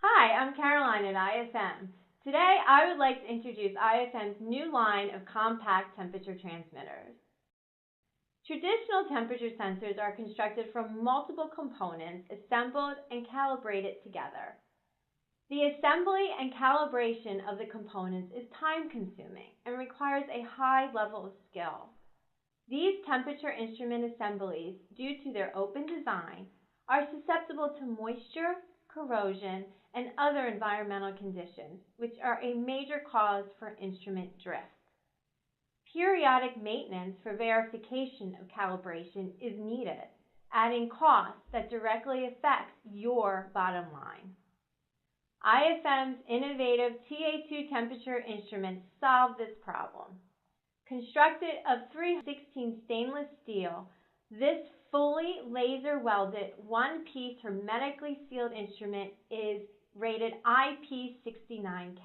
Hi, I'm Caroline at IFM. Today I would like to introduce IFM's new line of compact temperature transmitters. Traditional temperature sensors are constructed from multiple components assembled and calibrated together. The assembly and calibration of the components is time-consuming and requires a high level of skill. These temperature instrument assemblies, due to their open design, are susceptible to moisture, corrosion, and other environmental conditions, which are a major cause for instrument drift. Periodic maintenance for verification of calibration is needed, adding costs that directly affect your bottom line. IFM's innovative TA2 temperature instruments solve this problem. Constructed of 316 stainless steel, this fully laser welded one-piece hermetically sealed instrument is rated IP69K.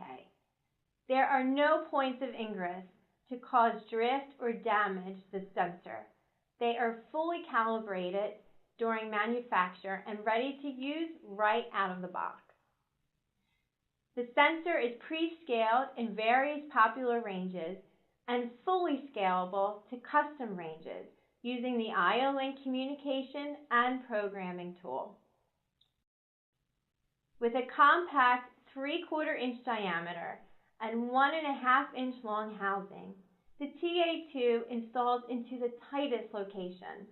There are no points of ingress to cause drift or damage the sensor. They are fully calibrated during manufacture and ready to use right out of the box. The sensor is pre-scaled in various popular ranges and fully scalable to custom ranges using the IO-Link communication and programming tool. With a compact 3/4 inch diameter and 1.5 inch long housing, the TA2 installs into the tightest locations.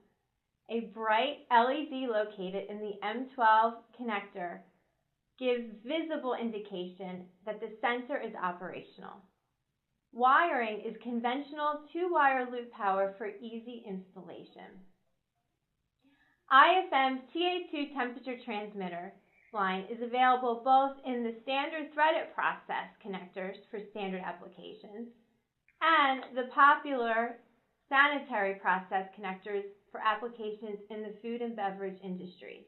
A bright LED located in the M12 connector gives visible indication that the sensor is operational. Wiring is conventional 2-wire loop power for easy installation. IFM's TA2 temperature transmitter line is available both in the standard threaded process connectors for standard applications and the popular sanitary process connectors for applications in the food and beverage industry.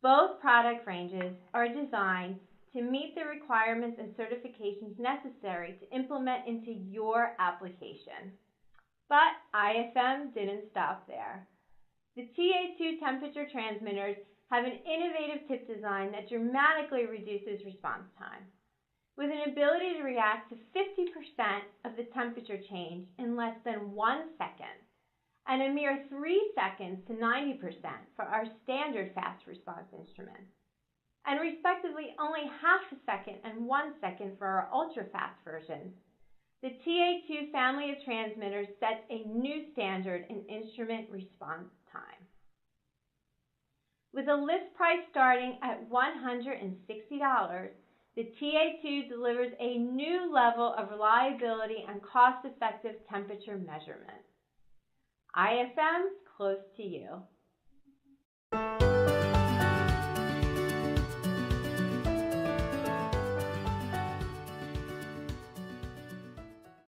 Both product ranges are designed to meet the requirements and certifications necessary to implement into your application. But IFM didn't stop there. The TA2 temperature transmitters have an innovative tip design that dramatically reduces response time, with an ability to react to 50% of the temperature change in less than 1 second, and a mere 3 seconds to 90% for our standard fast response instrument, and respectively only half a second and 1 second for our ultra-fast versions. The TA2 family of transmitters sets a new standard in instrument response time. With a list price starting at $160, the TA2 delivers a new level of reliability and cost-effective temperature measurement. IFM, close to you.